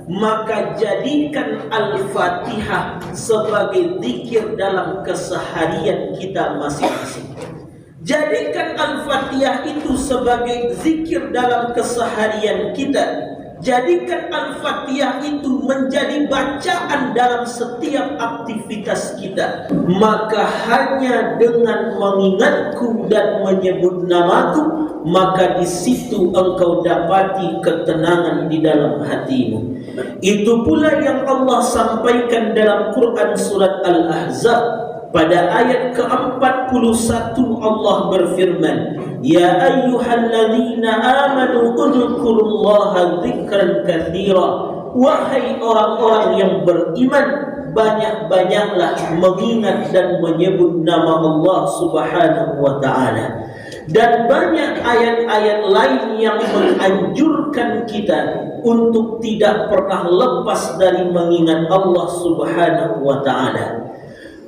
maka jadikan Al-Fatihah sebagai zikir dalam keseharian kita masing-masing. Jadikan Al-Fatihah itu sebagai zikir dalam keseharian kita. Jadikan Al-Fatihah itu menjadi bacaan dalam setiap aktivitas kita. Maka hanya dengan mengingatku dan menyebut namaku, maka di situ engkau dapati ketenangan di dalam hatimu. Itu pula yang Allah sampaikan dalam Quran surat Al-Ahzab. Pada ayat ke-41 Allah berfirman, Ya ayyuhalladzina amanu udhkurullaha dzikran katsira. Wahai orang-orang yang beriman, banyak-banyaklah mengingat dan menyebut nama Allah Subhanahu wa ta'ala. Dan banyak ayat-ayat lain yang menganjurkan kita untuk tidak pernah lepas dari mengingat Allah Subhanahu wa ta'ala.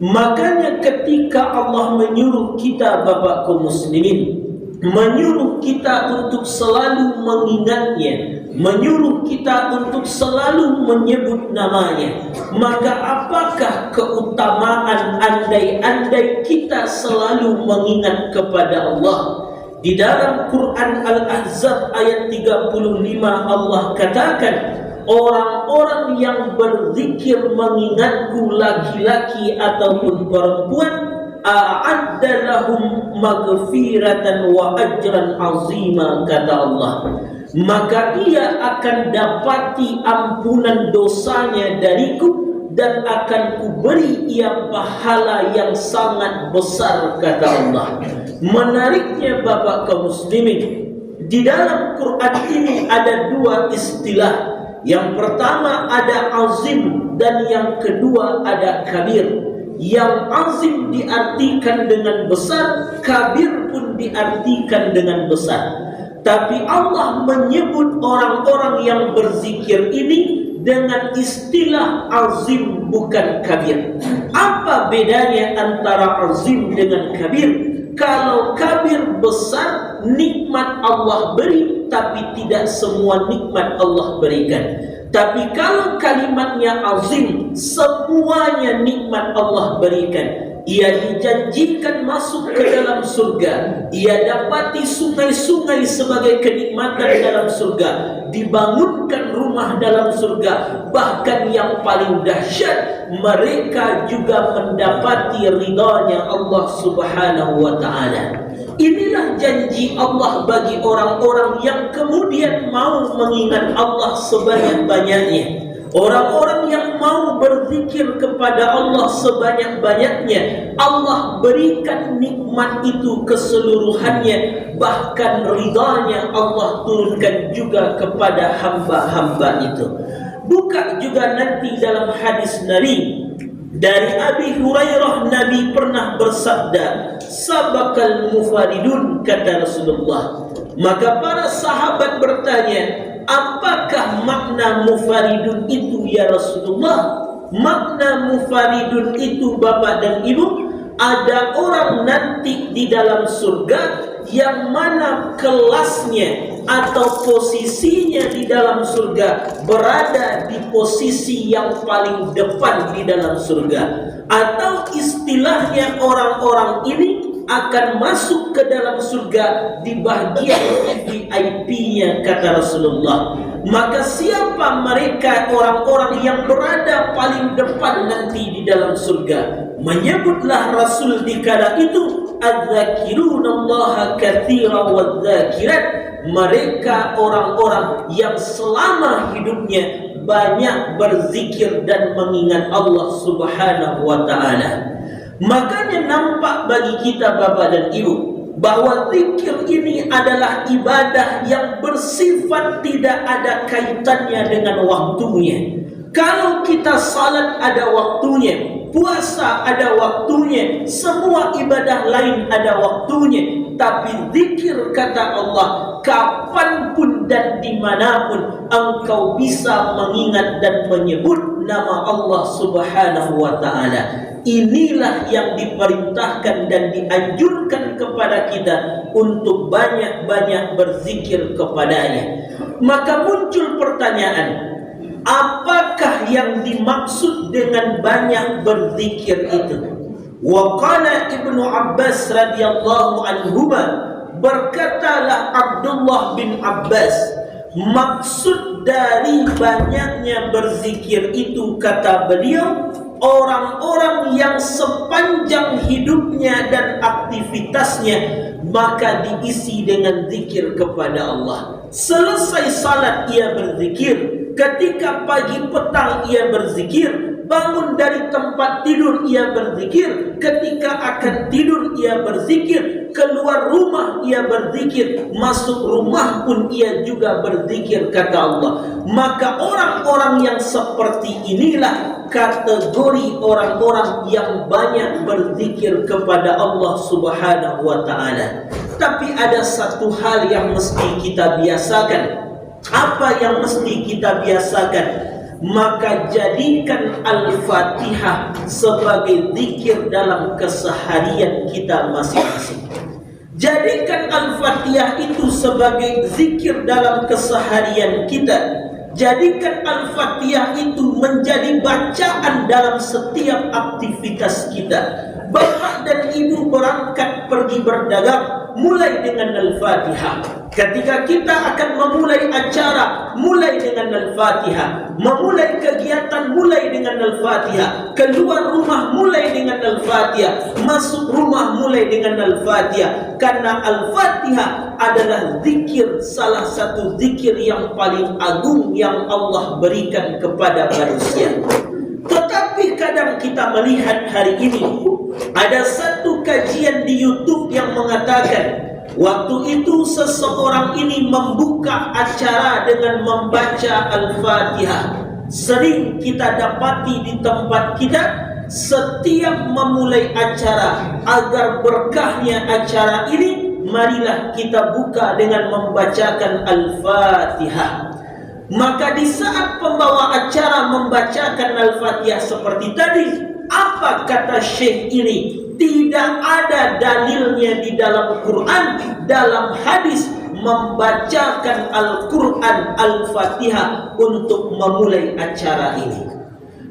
Makanya ketika Allah menyuruh kita Bapak kaum muslimin, menyuruh kita untuk selalu mengingatnya, menyuruh kita untuk selalu menyebut namanya, maka apakah keutamaan andai-andai kita selalu mengingat kepada Allah? Di dalam Quran Al-Ahzab ayat 35 Allah katakan, orang-orang yang berzikir mengingatku, laki-laki ataupun perempuan, a'adda lahum maghfiratan wa ajran azima, kata Allah, maka ia akan dapati ampunan dosanya dariku dan akan kuberi ia pahala yang sangat besar, kata Allah. Menariknya Bapak kaum muslimin, di dalam Quran ini ada dua istilah. Yang pertama ada azim dan yang kedua ada kabir. Yang azim diartikan dengan besar, kabir pun diartikan dengan besar. Tapi Allah menyebut orang-orang yang berzikir ini dengan istilah azim, bukan kabir. Apa bedanya antara azim dengan kabir? Kalau kabir besar, nikmat Allah beri, tapi tidak semua nikmat Allah berikan. Tapi kalau kalimatnya azim, semuanya nikmat Allah berikan. Ia dijanjikan masuk ke dalam surga. Ia dapati sungai-sungai sebagai kenikmatan dalam surga. Dibangunkan rumah dalam surga. Bahkan yang paling dahsyat, mereka juga mendapati ridhanya Allah Subhanahu wa ta'ala. Inilah janji Allah bagi orang-orang yang kemudian mau mengingat Allah sebanyak-banyaknya. Orang-orang yang mau berzikir kepada Allah sebanyak-banyaknya, Allah berikan nikmat itu keseluruhannya. Bahkan ridhanya Allah turunkan juga kepada hamba-hamba itu. Buka juga nanti dalam hadis Nabi dari Abi Hurairah, Nabi pernah bersabda, sabakal mufaridun, kata Rasulullah. Maka para sahabat bertanya, apakah makna mufaridun itu ya Rasulullah? Makna mufaridun itu Bapak dan Ibu, ada orang nanti di dalam surga yang mana kelasnya atau posisinya di dalam surga berada di posisi yang paling depan di dalam surga. Atau istilahnya orang-orang ini akan masuk ke dalam surga di bagian VIP-nya, kata Rasulullah. Maka siapa mereka orang-orang yang berada paling depan nanti di dalam surga? Menyebutlah Rasul di kala itu, adz-dzakirunallaha katsiran wadz-dzakirat. Mereka orang-orang yang selama hidupnya banyak berzikir dan mengingat Allah Subhanahu wa ta'ala. Makanya nampak bagi kita Bapak dan Ibu bahwa zikir ini adalah ibadah yang bersifat tidak ada kaitannya dengan waktunya. Kalau kita salat ada waktunya, puasa ada waktunya, semua ibadah lain ada waktunya. Tapi zikir, kata Allah, kapanpun dan dimanapun engkau bisa mengingat dan menyebut nama Allah Subhanahu wa ta'ala. Inilah yang diperintahkan dan dianjurkan kepada kita untuk banyak-banyak berzikir kepadanya. Maka muncul pertanyaan, apakah yang dimaksud dengan banyak berzikir itu? Wa qala Ibnu Abbas radhiyallahu anhuma, berkatalah Abdullah bin Abbas, maksud dari banyaknya berzikir itu, kata beliau, orang-orang yang sepanjang hidupnya dan aktivitasnya maka diisi dengan zikir kepada Allah. Selesai salat ia berzikir, ketika pagi petang ia berzikir, bangun dari tempat tidur ia berzikir, ketika akan tidur ia berzikir, keluar rumah ia berzikir, masuk rumah pun ia juga berzikir, kata Allah. Maka orang-orang yang seperti inilah kategori orang-orang yang banyak berzikir kepada Allah Subhanahu wa ta'ala. Tapi ada satu hal yang mesti kita biasakan. Apa yang mesti kita biasakan? Maka jadikan Al-Fatihah sebagai zikir dalam keseharian kita masing-masing. Jadikan Al-Fatihah itu sebagai zikir dalam keseharian kita. Jadikan Al-Fatihah itu menjadi bacaan dalam setiap aktivitas kita. Bapak dan ibu berangkat pergi berdagang, mulai dengan Al-Fatihah. Ketika kita akan memulai acara, mulai dengan Al-Fatihah. Memulai kegiatan, mulai dengan Al-Fatihah. Keluar rumah, mulai dengan Al-Fatihah. Masuk rumah, mulai dengan Al-Fatihah. Karena Al-Fatihah adalah zikir, salah satu zikir yang paling agung yang Allah berikan kepada manusia. Tetapi kadang kita melihat hari ini, ada satu kajian di YouTube yang mengatakan, waktu itu seseorang ini membuka acara dengan membaca Al-Fatihah. Sering kita dapati di tempat kita, setiap memulai acara, agar berkahnya acara ini, marilah kita buka dengan membacakan Al-Fatihah. Maka di saat pembawa acara membacakan Al-Fatihah seperti tadi, apa kata Syekh ini? Tidak ada dalilnya di dalam Quran, dalam hadis membacakan Al-Quran Al-Fatihah untuk memulai acara ini.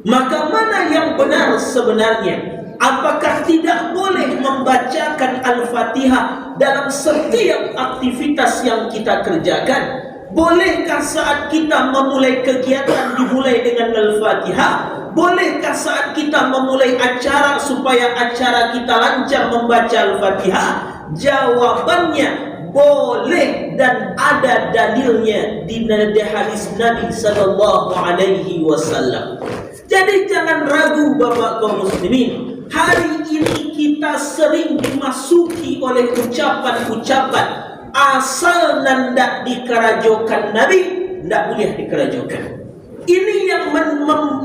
Maka mana yang benar sebenarnya? Apakah tidak boleh membacakan Al-Fatihah dalam setiap aktivitas yang kita kerjakan? Bolehkah saat kita memulai kegiatan dimulai dengan Al-Fatihah? Bolehkah saat kita memulai acara supaya acara kita lancar membaca Al-Fatihah? Jawabannya boleh, dan ada dalilnya di hadis Nabi sallallahu alaihi wasallam. Jadi jangan ragu Bapak kaum muslimin. Hari ini kita sering dimasuki oleh ucapan-ucapan, asal nandak dikerajokan Nabi, tidak boleh dikerajokan. Ini yang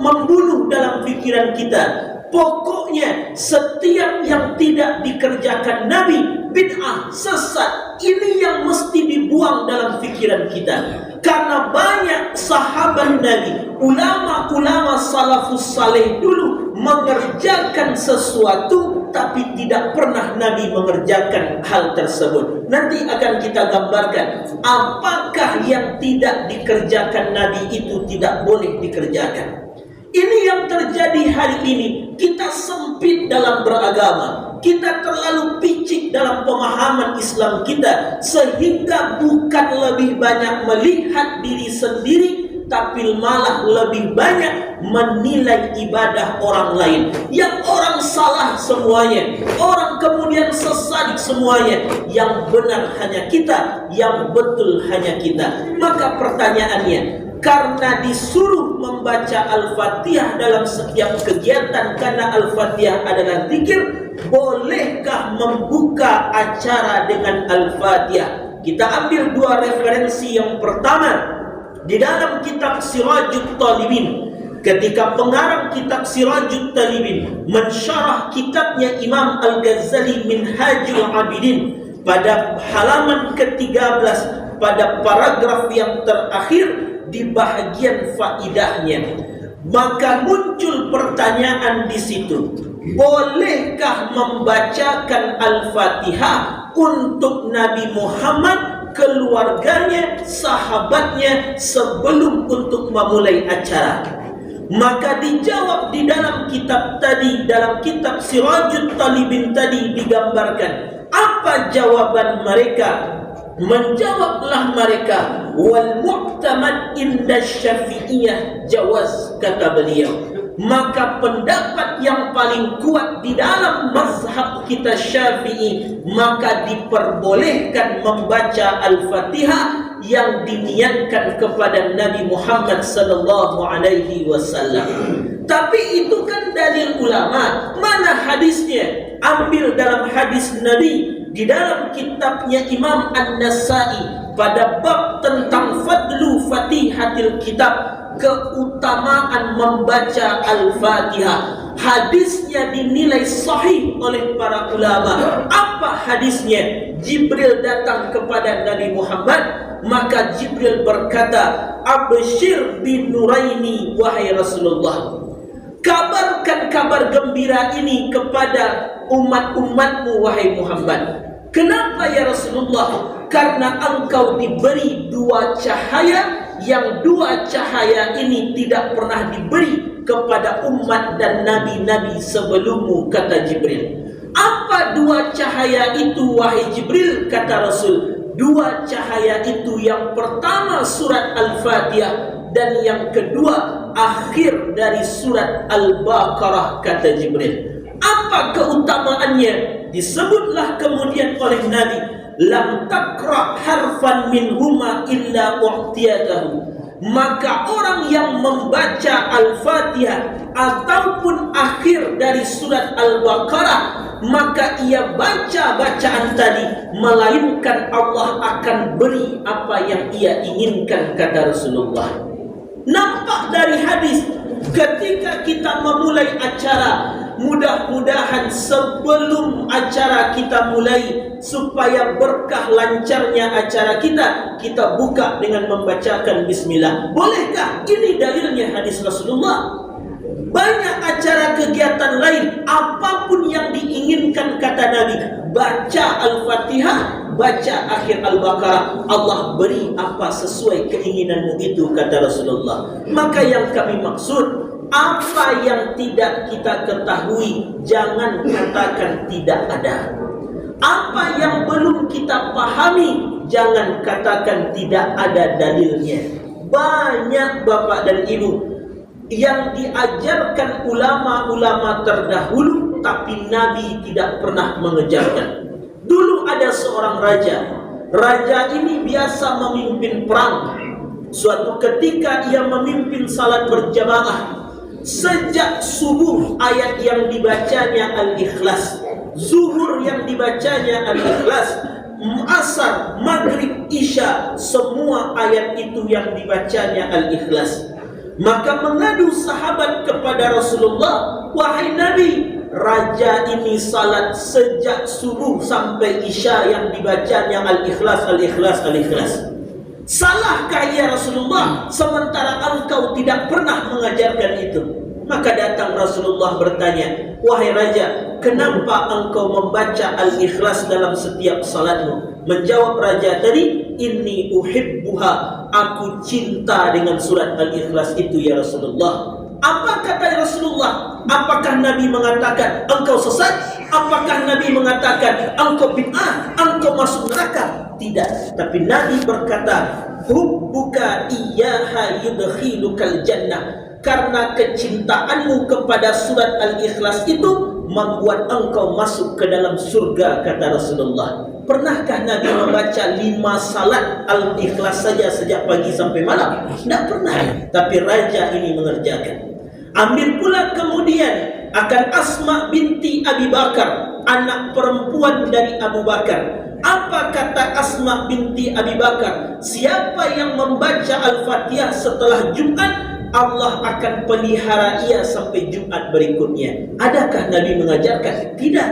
membunuh dalam pikiran kita. Pokoknya setiap yang tidak dikerjakan Nabi, bid'ah, sesat. Ini yang mesti dibuang dalam pikiran kita. Karena banyak sahabat Nabi, ulama-ulama salafus saleh dulu mengerjakan sesuatu, tapi tidak pernah Nabi mengerjakan hal tersebut. Nanti akan kita gambarkan apakah yang tidak dikerjakan Nabi itu tidak boleh dikerjakan. Ini yang terjadi hari ini. Kita sempit dalam beragama, kita terlalu picik dalam pemahaman Islam kita, sehingga bukan lebih banyak melihat diri sendiri, tapi malah lebih banyak menilai ibadah orang lain. Yang orang salah semuanya, orang kemudian sesat semuanya. Yang benar hanya kita, yang betul hanya kita. Maka pertanyaannya, karena disuruh membaca Al-Fatihah dalam setiap kegiatan, karena Al-Fatihah adalah zikir, bolehkah membuka acara dengan Al-Fatihah? Kita ambil dua referensi. Yang pertama, di dalam kitab Sirajut Talibin, ketika pengarang kitab Sirajut Talibin mensyarah kitabnya Imam Al-Ghazali Minhajul Abidin, pada halaman ke-13, pada paragraf yang terakhir di bahagian faidahnya, maka muncul pertanyaan di situ, bolehkah membacakan Al-Fatihah untuk Nabi Muhammad keluarganya, sahabatnya sebelum untuk memulai acara. Maka dijawab di dalam kitab tadi, dalam kitab Sirajut Talibin tadi digambarkan apa jawaban mereka. Menjawablah mereka, wal mu'tamad inda syafi'iyah jawaz, kata beliau. Maka pendapat yang paling kuat di dalam mazhab kita Syafi'i, maka diperbolehkan membaca Al-Fatihah yang diniatkan kepada Nabi Muhammad sallallahu alaihi wasallam. Tapi itu kan dalil ulama. Mana hadisnya? Ambil dalam hadis Nabi di dalam kitabnya Imam An-Nasai pada bab tentang fadlu Fatihatil Kitab, keutamaan membaca Al-Fatihah. Hadisnya dinilai sahih oleh para ulama. Apa hadisnya? Jibril datang kepada Nabi Muhammad, maka Jibril berkata, "Absyir bin Nuraini, wahai Rasulullah, kabarkan kabar gembira ini kepada umat-umatmu, wahai Muhammad." Kenapa ya Rasulullah? Karena engkau diberi dua cahaya, yang dua cahaya ini tidak pernah diberi kepada umat dan nabi-nabi sebelummu, kata Jibril. Apa dua cahaya itu, wahai Jibril? Kata Rasul, dua cahaya itu yang pertama surat Al-Fatihah, dan yang kedua akhir dari surat Al-Baqarah, kata Jibril. Apa keutamaannya? Disebutlah kemudian oleh Nabi, lam taqra harfan minhuma illa u'tiyatahu. Maka orang yang membaca Al-Fatihah ataupun akhir dari surat Al-Baqarah, maka ia baca bacaan tadi, melainkan Allah akan beri apa yang ia inginkan, kata Rasulullah. Nampak dari hadis, ketika kita memulai acara, mudah-mudahan sebelum acara kita mulai, supaya berkah lancarnya acara kita buka dengan membacakan bismillah. Bolehkah? Ini dalilnya hadis Rasulullah. Banyak acara kegiatan lain, apapun yang diinginkan, kata Nabi, baca Al-Fatihah, baca akhir Al-Baqarah, Allah beri apa sesuai keinginanmu itu, kata Rasulullah. Maka yang kami maksud, apa yang tidak kita ketahui, jangan katakan tidak ada. Apa yang belum kita pahami, jangan katakan tidak ada dalilnya. Banyak Bapak dan Ibu yang diajarkan ulama-ulama terdahulu, tapi Nabi tidak pernah mengejarkan. Dulu ada seorang raja. Raja ini biasa memimpin perang. Suatu ketika ia memimpin salat berjamaah. Sejak subuh ayat yang dibacanya Al-Ikhlas, zuhur yang dibacanya Al-Ikhlas, asar, maghrib, isya, semua ayat itu yang dibacanya Al-Ikhlas. Maka mengadu sahabat kepada Rasulullah, wahai Nabi, raja ini salat sejak subuh sampai isya yang dibacanya Al-Ikhlas, Al-Ikhlas, Al-Ikhlas. Salahkah ya Rasulullah, sementara engkau tidak pernah mengajarkan itu? Maka datang Rasulullah bertanya, wahai raja, kenapa engkau membaca Al-Ikhlas dalam setiap salatmu? Menjawab raja tadi, inni uhibbuha, aku cinta dengan surat Al-Ikhlas itu ya Rasulullah. Apa kata Rasulullah? Apakah Nabi mengatakan engkau sesat? Apakah Nabi mengatakan engkau bid'ah, engkau masuk neraka? Tidak. Tapi Nabi berkata, hubbuka iyyaha yudkhilukal jannah. Karena kecintaanmu kepada surat Al-Ikhlas itu membuat engkau masuk ke dalam surga, kata Rasulullah. Pernahkah Nabi membaca 5 salat Al-Ikhlas saja sejak pagi sampai malam? Tidak pernah. Tapi raja ini mengerjakan. Ambil pula kemudian akan Asma binti Abi Bakar, anak perempuan dari Abu Bakar. Apa kata Asma binti Abi Bakar? Siapa yang membaca Al-Fatihah setelah Jumat, Allah akan pelihara ia sampai Jumat berikutnya. Adakah Nabi mengajarkan? Tidak.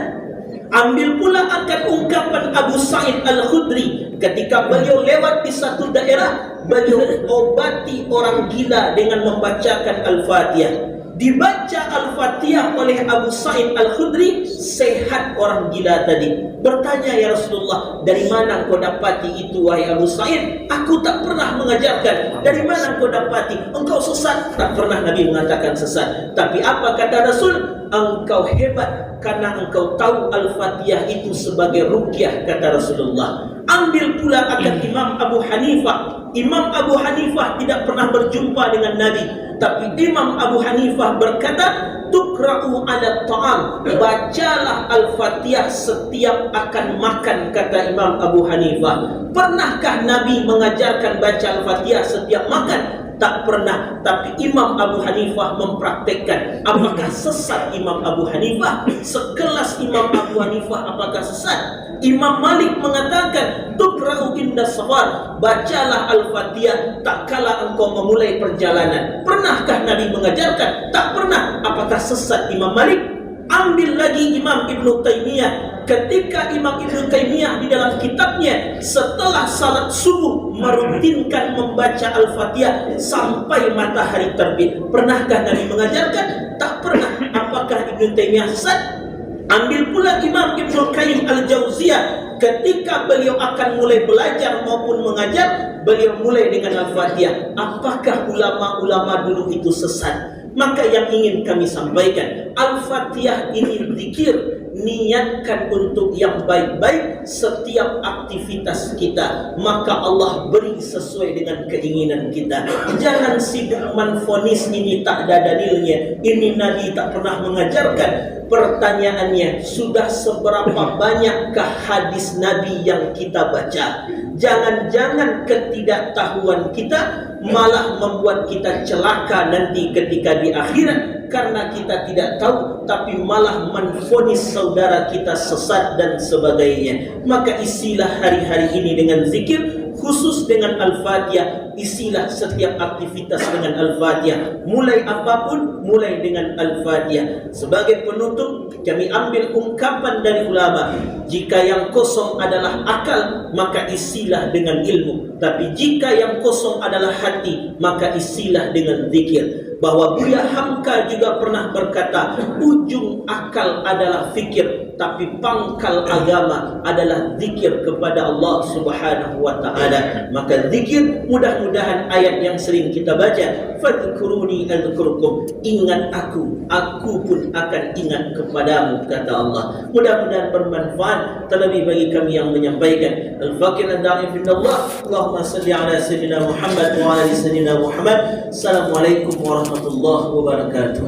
Ambil pula akan ungkapan Abu Sa'id Al-Khudri, ketika beliau lewat di satu daerah, beliau obati orang gila dengan membacakan Al-Fatihah. Dibaca Al-Fatihah oleh Abu Sa'id Al-Khudri, sehat orang gila tadi. Bertanya, ya Rasulullah, dari mana kau dapati itu wahai Abu Sa'id? Aku tak pernah mengajarkan. Dari mana kau dapati? Engkau sesat. Tak pernah Nabi mengatakan sesat. Tapi apa kata Rasul? Engkau hebat karena engkau tahu Al-Fatihah itu sebagai ruqyah, kata Rasulullah. Ambil pula akan Imam Abu Hanifah. Imam Abu Hanifah tidak pernah berjumpa dengan Nabi, tapi Imam Abu Hanifah berkata, tukra'u ala ta'am, bacalah Al-Fatihah setiap akan makan, kata Imam Abu Hanifah. Pernahkah Nabi mengajarkan baca Al-Fatihah setiap makan? Tak pernah. Tapi Imam Abu Hanifah mempraktekkan. Apakah sesat Imam Abu Hanifah? Sekelas Imam Abu Hanifah apakah sesat? Imam Malik mengatakan, tukra'u inda safar, bacalah Al-Fatihah tak kala engkau memulai perjalanan. Pernahkah Nabi mengajarkan? Tak pernah. Apakah sesat Imam Malik? Ambil lagi Imam Ibn Taymiyah. Ketika Imam Ibn Taymiyah di dalam kitabnya setelah salat subuh merutinkan membaca Al-Fatihah sampai matahari terbit. Pernahkah Nabi mengajarkan? Tak pernah. Apakah Ibn Taymiyah sesat? Ambil pula Imam Ibn Qayyim Al-Jauziyah. Ketika beliau akan mulai belajar maupun mengajar, beliau mulai dengan Al-Fatihah. Apakah ulama-ulama dulu itu sesat? Maka yang ingin kami sampaikan, Al-Fatihah ini zikir. Niatkan untuk yang baik-baik setiap aktivitas kita, maka Allah beri sesuai dengan keinginan kita. Jangan sibuk menfonis ini tak ada dalilnya, ini Nabi tak pernah mengajarkan. Pertanyaannya, sudah seberapa banyakkah hadis Nabi yang kita baca? Jangan-jangan ketidaktahuan kita malah membuat kita celaka nanti ketika di akhirat, karena kita tidak tahu, tapi malah menvonis saudara kita sesat dan sebagainya. Maka isilah hari-hari ini dengan zikir, khusus dengan Al-Fatihah. Isilah setiap aktivitas dengan Al-Fatihah. Mulai apapun, mulai dengan Al-Fatihah. Sebagai penutup, kami ambil ungkapan dari ulama, jika yang kosong adalah akal, maka isilah dengan ilmu. Tapi jika yang kosong adalah hati, maka isilah dengan zikir. Bahwa Buya Hamka juga pernah berkata, ujung akal adalah fikir, tapi pangkal agama adalah zikir kepada Allah Subhanahu wa Ta'ala. Maka zikir, mudah-mudahan ayat yang sering kita baca, fadhkuruni adzkurkum, ingat aku pun akan ingat kepadamu, kata Allah. Mudah-mudahan bermanfaat, terlebih bagi kami yang menyampaikan. Al-Fakir ad-da'i fillallah, Allahumma salli ala sayyidina Muhammad wa ala sayyidina Muhammad. Assalamualaikum warahmatullahi wabarakatuh.